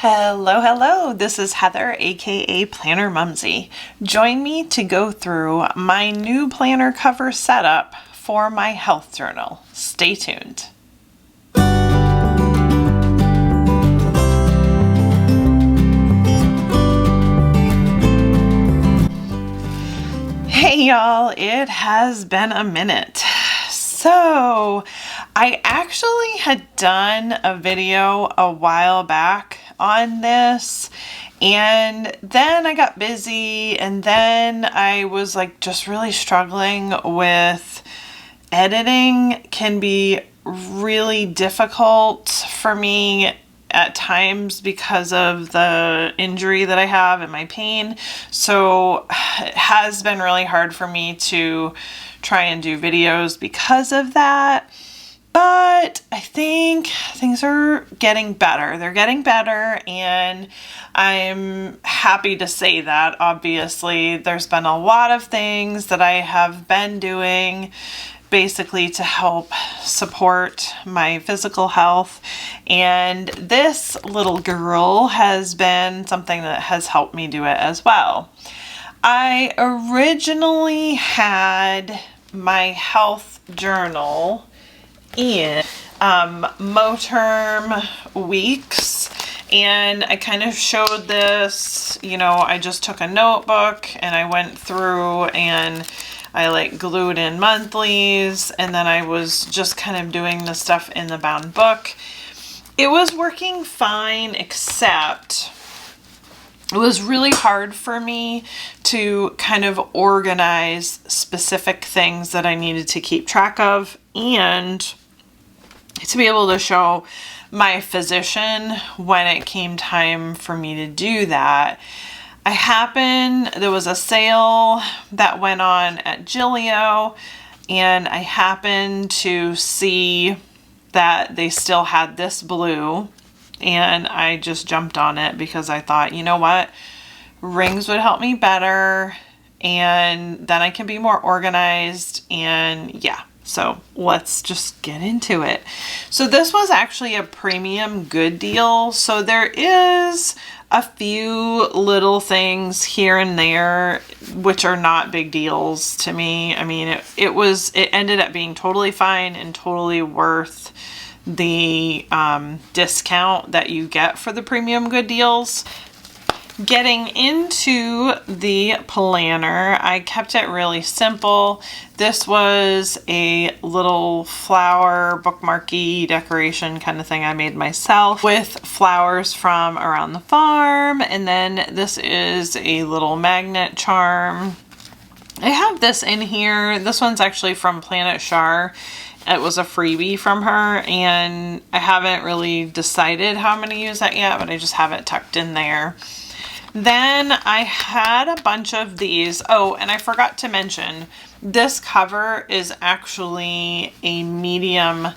Hello, hello. This is Heather, aka Planner Mumsy. Join me to go through my new planner cover setup for my health journal. Stay tuned. Hey y'all, it has been a minute. So I actually had done a video a while back on this, and then I got busy, and then I was like just really struggling with editing. Can be really difficult for me at times because of the injury that I have and my pain. So it has been really hard for me to try and do videos because of that. But I think things are getting better. They're getting better, and I'm happy to say that. Obviously, there's been a lot of things that I have been doing basically to help support my physical health, and this little girl has been something that has helped me do it as well. I originally had my health journal in Moterm weeks, and I kind of showed this, I just took a notebook and I went through and I like glued in monthlies, and then I was just kind of doing the stuff in the bound book. It was working fine, except it was really hard for me to kind of organize specific things that I needed to keep track of, and to be able to show my physician when it came time for me to do that. There was a sale that went on at Gillio, and I happened to see that they still had this blue, and I just jumped on it because I thought, you know what, rings would help me better, and then I can be more organized, and yeah. So let's just get into it. So this was actually a premium good deal. So there is a few little things here and there which are not big deals to me. I mean, it ended up being totally fine and totally worth the discount that you get for the premium good deals. Getting into the planner, I kept it really simple. This was a little flower bookmarky decoration kind of thing I made myself with flowers from around the farm. And then this is a little magnet charm. I have this in here. This one's actually from Planet Char. It was a freebie from her, and I haven't really decided how I'm going to use that yet, but I just have it tucked in there. Then I had a bunch of these. Oh, and I forgot to mention, this cover is actually a medium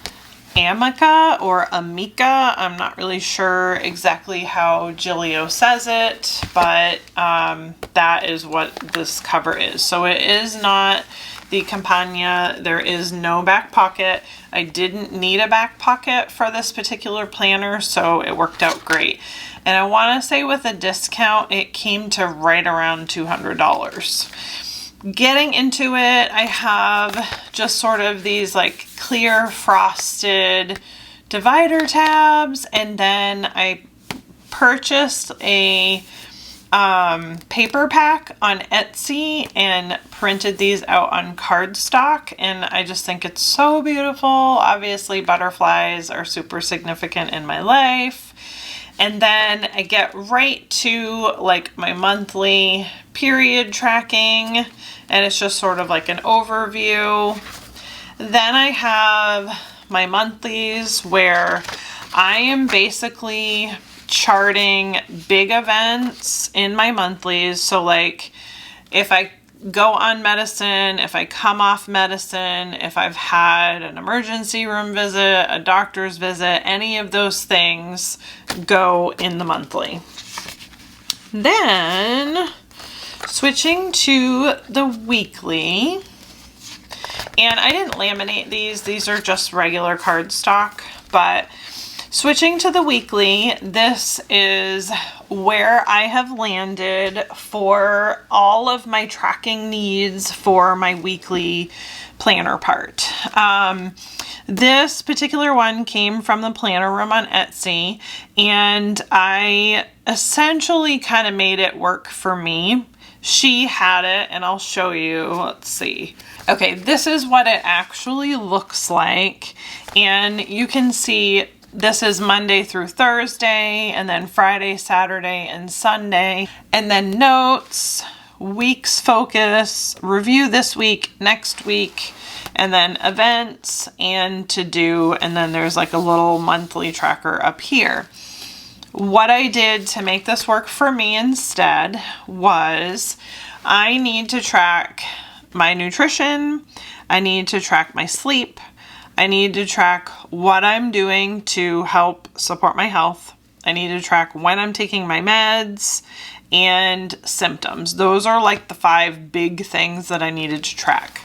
Amica or Amica. I'm not really sure exactly how Gillio says it, but that is what this cover is. So it is not the Campagna. There is no back pocket. I didn't need a back pocket for this particular planner, so it worked out great. And I want to say with a discount, it came to right around $200. Getting into it, I have just sort of these like clear frosted divider tabs, and then I purchased a paper pack on Etsy and printed these out on cardstock, and I just think it's so beautiful. Obviously, butterflies are super significant in my life. And then I get right to like my monthly period tracking, and it's just sort of like an overview. Then I have my monthlies where I am basically charting big events in my monthlies. So like if I go on medicine, if I come off medicine, if I've had an emergency room visit, a doctor's visit, any of those things go in the monthly. Then switching to the weekly, and I didn't laminate these are just regular cardstock, but Switching to the weekly, this is where I have landed for all of my tracking needs for my weekly planner part. This particular one came from the planner room on Etsy, and I essentially kind of made it work for me. She had it, and I'll show you. Let's see. Okay, this is what it actually looks like, and you can see this is Monday through Thursday, and then Friday, Saturday, and Sunday, and then notes, week's focus, review this week, next week, and then events and to do, and then there's like a little monthly tracker up here. What I did to make this work for me instead was I need to track my nutrition, I need to track my sleep, I need to track what I'm doing to help support my health, I need to track when I'm taking my meds, and symptoms. Those are like the 5 big things that I needed to track.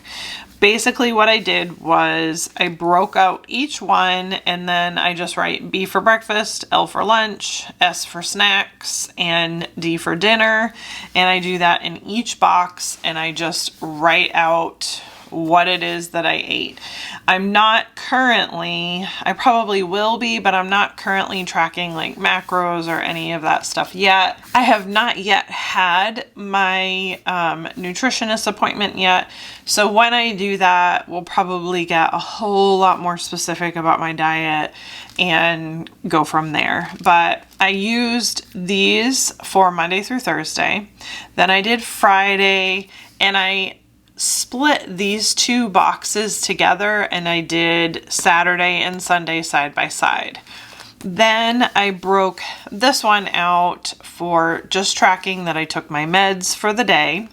Basically what I did was I broke out each one, and then I just write B for breakfast, L for lunch, S for snacks, and D for dinner. And I do that in each box, and I just write out what it is that I ate. I'm not currently, I probably will be, but I'm not currently tracking like macros or any of that stuff yet. I have not yet had my nutritionist appointment yet. So when I do that, we'll probably get a whole lot more specific about my diet and go from there. But I used these for Monday through Thursday. Then I did Friday, and I split these 2 boxes together, and I did Saturday and Sunday side by side. Then I broke this one out for just tracking that I took my meds for the day.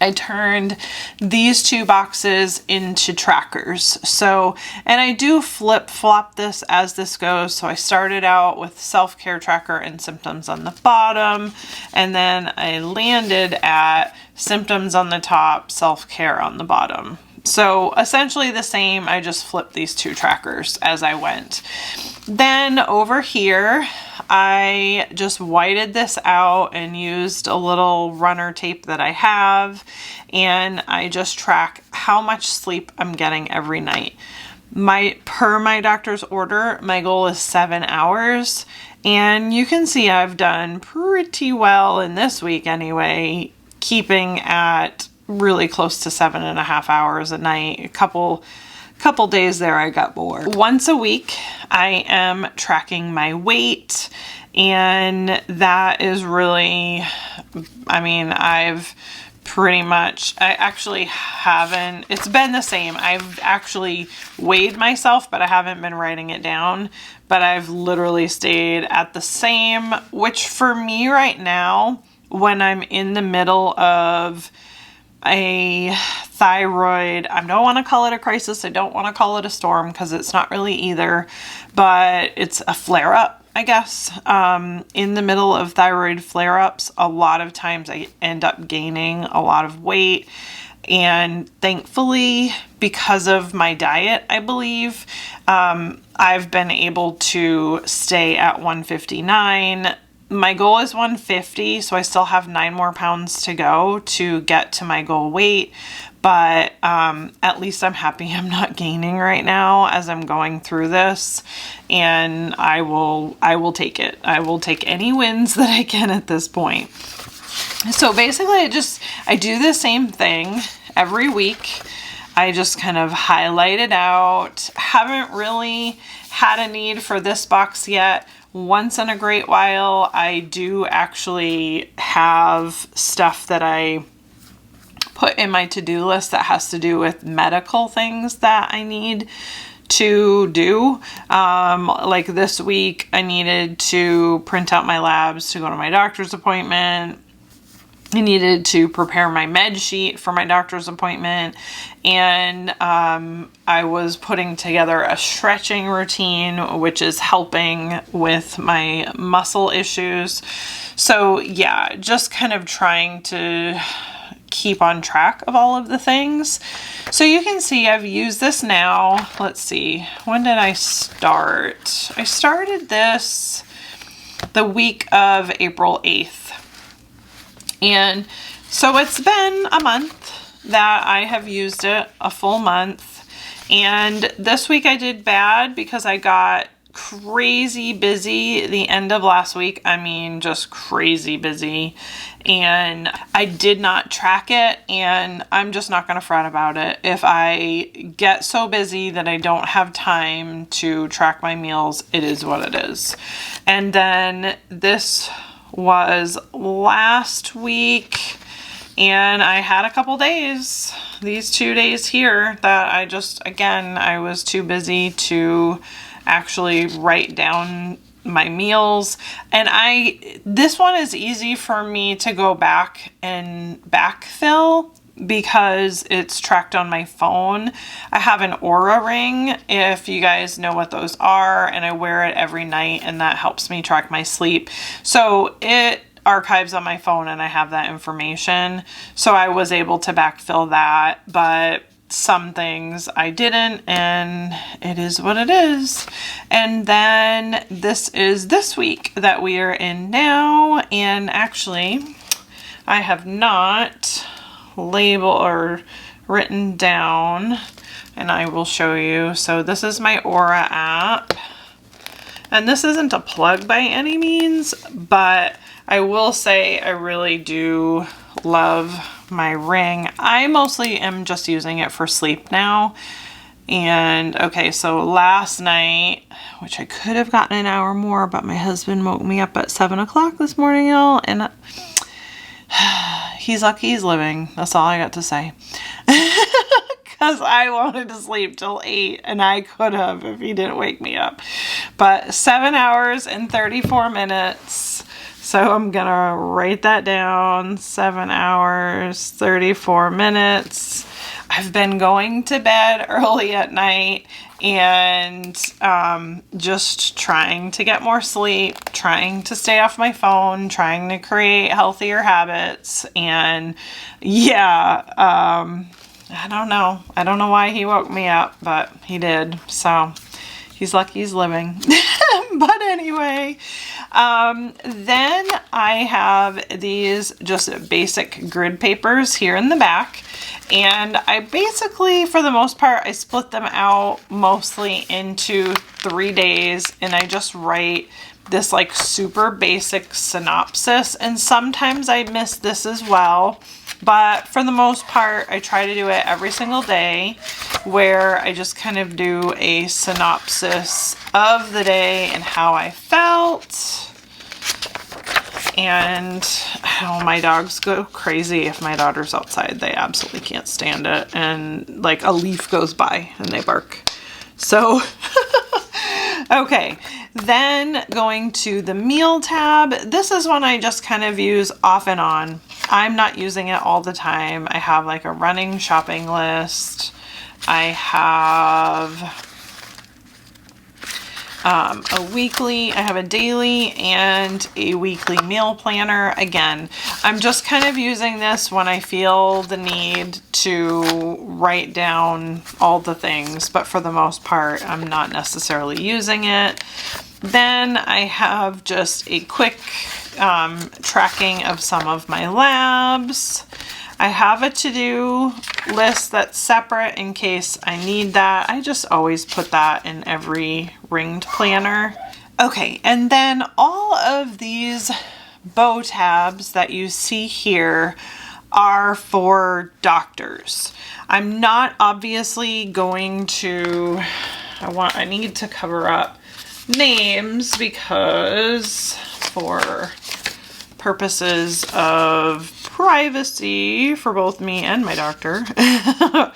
I turned these 2 boxes into trackers. So, and I do flip-flop this as this goes. So I started out with self-care tracker and symptoms on the bottom, and then I landed at symptoms on the top, self-care on the bottom. So essentially the same, I just flipped these 2 trackers as I went. Then over here, I just whited this out and used a little runner tape that I have, and I just track how much sleep I'm getting every night. Per my doctor's order, my goal is 7 hours, and you can see I've done pretty well in this week anyway, keeping at really close to 7.5 hours a night. A couple days there I got bored. Once a week I am tracking my weight, and that is really, I mean, I actually haven't, it's been the same. I've actually weighed myself, but I haven't been writing it down, but I've literally stayed at the same, which for me right now, when I'm in the middle of a thyroid, I don't want to call it a crisis, I don't want to call it a storm, because it's not really either, but it's a flare-up, I guess. In the middle of thyroid flare-ups, a lot of times I end up gaining a lot of weight, and thankfully, because of my diet, I believe, I've been able to stay at 159. My goal is 150, so I still have 9 more pounds to go to get to my goal weight, but at least I'm happy I'm not gaining right now as I'm going through this, and I will take it. I will take any wins that I can at this point. So basically I do the same thing every week. I just kind of highlight it out. Haven't really had a need for this box yet. Once in a great while, I do actually have stuff that I put in my to-do list that has to do with medical things that I need to do. Like this week, I needed to print out my labs to go to my doctor's appointment. I needed to prepare my med sheet for my doctor's appointment, and I was putting together a stretching routine, which is helping with my muscle issues. So yeah, just kind of trying to keep on track of all of the things. So you can see I've used this now. Let's see, when did I start? I started this the week of April 8th. And so it's been a month that I have used it, a full month. And this week I did bad because I got crazy busy the end of last week. I mean, just crazy busy. And I did not track it, and I'm just not going to fret about it. If I get so busy that I don't have time to track my meals, it is what it is. And then this was last week, and I had a couple days, these 2 days here, that I just, again, I was too busy to actually write down my meals. And this one is easy for me to go back and backfill because it's tracked on my phone. I have an Aura ring, if you guys know what those are, and I wear it every night, and that helps me track my sleep. So it archives on my phone and I have that information. So I was able to backfill that, but some things I didn't, and it is what it is. And then this is this week that we are in now, and actually I have not labeled or written down, and I will show you. So this is my Aura app, and this isn't a plug by any means, but I will say I really do love my ring. I mostly am just using it for sleep now. And okay, so last night, which I could have gotten an hour more, but my husband woke me up at 7 o'clock this morning, y'all, and he's lucky he's living. That's all I got to say. Because I wanted to sleep till 8, and I could have if he didn't wake me up. But 7 hours and 34 minutes. So I'm gonna write that down, 7 hours, 34 minutes. I've been going to bed early at night and just trying to get more sleep, trying to stay off my phone, trying to create healthier habits. And yeah, I don't know. I don't know why he woke me up, but he did. So he's lucky he's living. But anyway, then I have these just basic grid papers here in the back, and I basically, for the most part, I split them out mostly into 3 days, and I just write this like super basic synopsis, and sometimes I miss this as well. But for the most part, I try to do it every single day, where I just kind of do a synopsis of the day and how I felt. And oh, my dogs go crazy if my daughter's outside. They absolutely can't stand it. And like a leaf goes by and they bark. So, okay. Then going to the meal tab. This is one I just kind of use off and on. I'm not using it all the time. I have like a running shopping list. I have I have a daily and a weekly meal planner. Again, I'm just kind of using this when I feel the need to write down all the things, but for the most part, I'm not necessarily using it. Then I have just a quick tracking of some of my labs. I have a to-do list that's separate in case I need that. I just always put that in every ringed planner. Okay, and then all of these bow tabs that you see here are for doctors. I'm not obviously going to, I need to cover up names because for purposes of privacy for both me and my doctor, let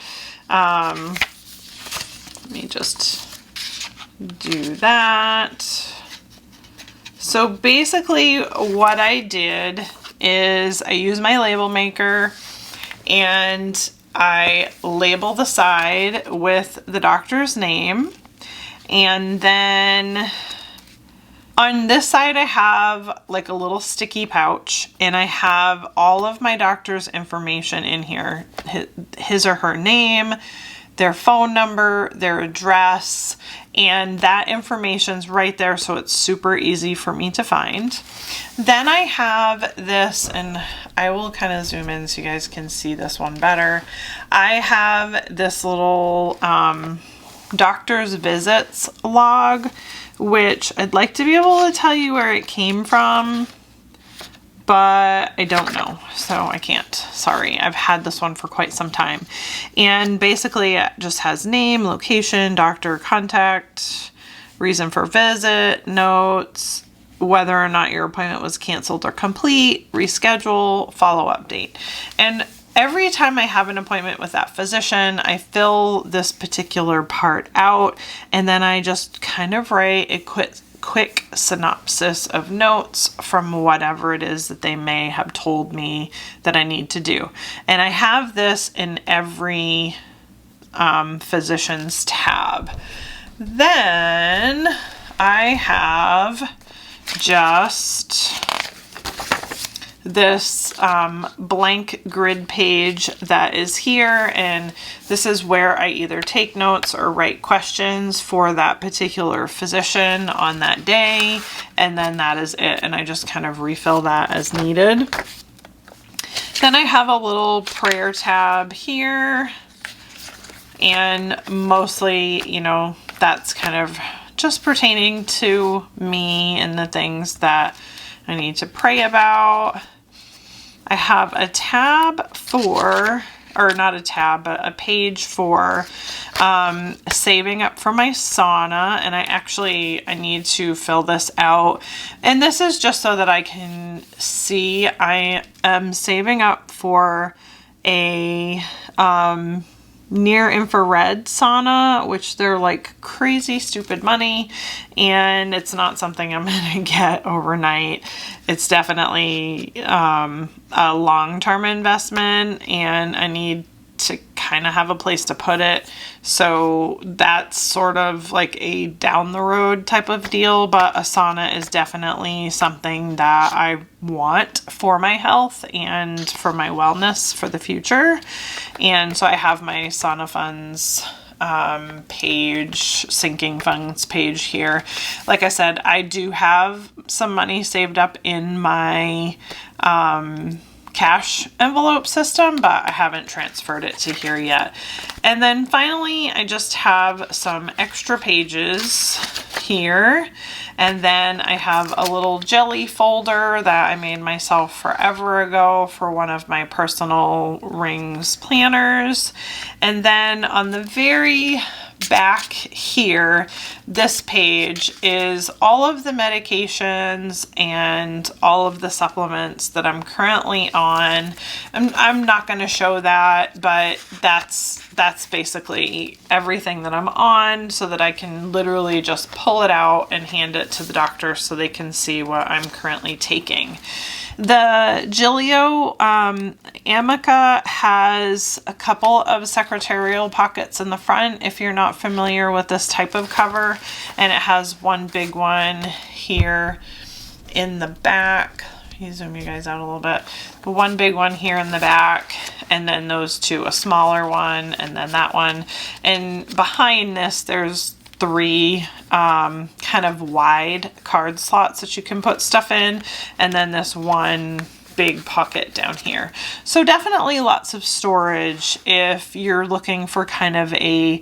me just do that. So basically what I did is I use my label maker and I label the side with the doctor's name, and then On this side, I have like a little sticky pouch, and I have all of my doctor's information in here. His or her name, their phone number, their address, and that information's right there, so it's super easy for me to find. Then I have this, and I will kind of zoom in so you guys can see this one better. I have this little doctor's visits log, which I'd like to be able to tell you where it came from, but I don't know, so I can't. Sorry, I've had this one for quite some time. And basically it just has name, location, doctor contact, reason for visit, notes, whether or not your appointment was canceled or complete, reschedule, follow-up date. And every time I have an appointment with that physician, I fill this particular part out, and then I just kind of write a quick synopsis of notes from whatever it is that they may have told me that I need to do. And I have this in every physician's tab. Then I have just this blank grid page that is here, and this is where I either take notes or write questions for that particular physician on that day, and then that is it, and I just kind of refill that as needed. Then I have a little prayer tab here, and mostly, you know, that's kind of just pertaining to me and the things that I need to pray about. I have a tab for, or not a tab, but a page for saving up for my sauna, and I need to fill this out. And this is just so that I can see I am saving up for a near infrared sauna, which they're like crazy stupid money, and it's not something I'm gonna get overnight. It's definitely a long-term investment, and I need to kind of have a place to put it. So that's sort of like a down the road type of deal, but a sauna is definitely something that I want for my health and for my wellness for the future. And so I have my sauna funds page, sinking funds page here. Like I said, I do have some money saved up in my cash envelope system, but I haven't transferred it to here yet. And then finally, I just have some extra pages here. And then I have a little jelly folder that I made myself forever ago for one of my personal rings planners. And then on the very back here, this page is all of the medications and all of the supplements that I'm currently on. I'm not going to show that, but that's basically everything that I'm on, so that I can literally just pull it out and hand it to the doctor so they can see what I'm currently taking. The Gillio Amica has a couple of secretarial pockets in the front if you're not familiar with this type of cover, and it has one big one here in the back. Let me zoom you guys out a little bit. But one big one here in the back, and then those two, a smaller one, and then that one. And behind this, there's three kind of wide card slots that you can put stuff in, and then this one big pocket down here. So definitely lots of storage if you're looking for kind of a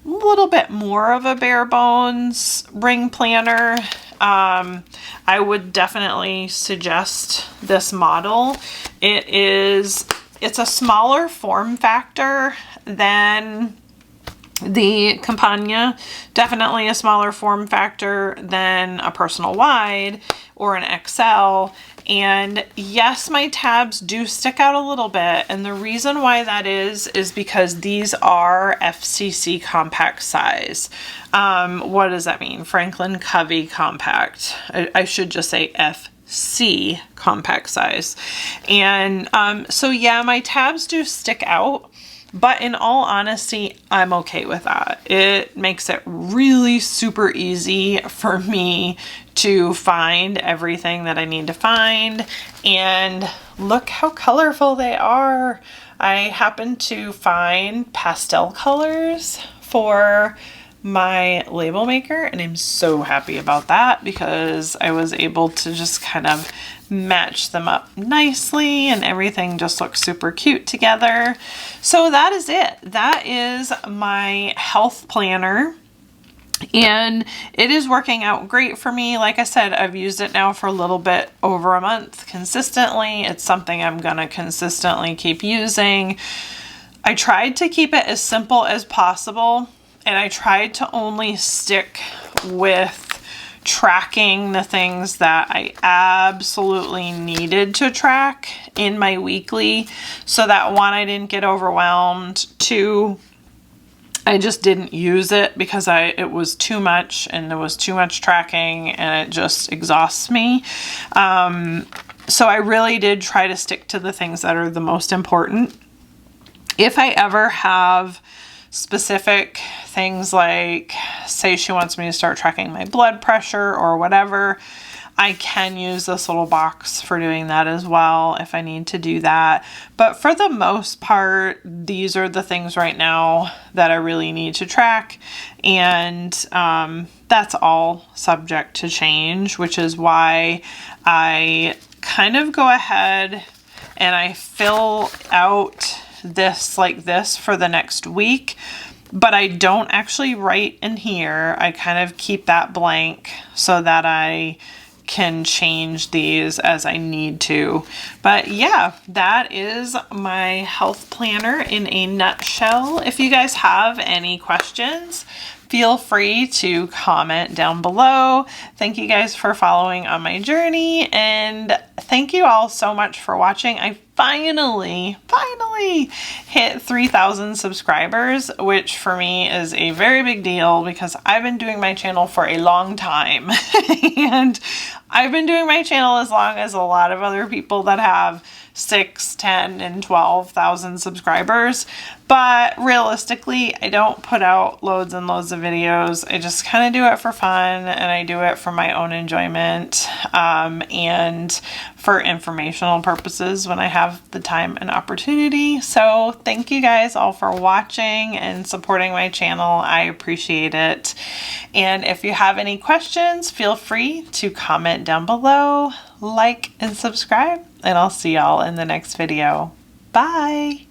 little bit more of a bare bones ring planner. I would definitely suggest this model. It's a smaller form factor than the Campagna, definitely a smaller form factor than a personal wide or an XL. And yes, my tabs do stick out a little bit. And the reason why that is because these are FCC compact size. What does that mean? Franklin Covey compact. I should just say FC compact size. And so yeah, my tabs do stick out. But in all honesty, I'm okay with that. It makes it really super easy for me to find everything that I need to find. And look how colorful they are. I happened to find pastel colors for my label maker, and I'm so happy about that because I was able to just kind of match them up nicely and everything just looks super cute together. So that is it. That is my health planner. And it is working out great for me. Like I said, I've used it now for a little bit over a month consistently. It's something I'm going to consistently keep using. I tried to keep it as simple as possible, and I tried to only stick with tracking the things that I absolutely needed to track in my weekly, so that one, I didn't get overwhelmed. Two, I just didn't use it because it was too much, and there was too much tracking and it just exhausts me. So I really did try to stick to the things that are the most important. If I ever have specific things, like say she wants me to start tracking my blood pressure or whatever, I can use this little box for doing that as well if I need to do that. But for the most part, these are the things right now that I really need to track. And that's all subject to change, which is why I kind of go ahead and I fill out this like this for the next week. But I don't actually write in here. I kind of keep that blank so that I can change these as I need to. But yeah, that is my health planner in a nutshell. If you guys have any questions, feel free to comment down below. Thank you guys for following on my journey, and thank you all so much for watching. I finally hit 3,000 subscribers, which for me is a very big deal because I've been doing my channel for a long time. And I've been doing my channel as long as a lot of other people that have 6, 10, and 12,000 subscribers. But realistically, I don't put out loads and loads of videos. I just kind of do it for fun, and I do it for my own enjoyment, and for informational purposes when I have the time and opportunity. So thank you guys all for watching and supporting my channel. I appreciate it. And if you have any questions, feel free to comment down below, like and subscribe, and I'll see y'all in the next video. Bye!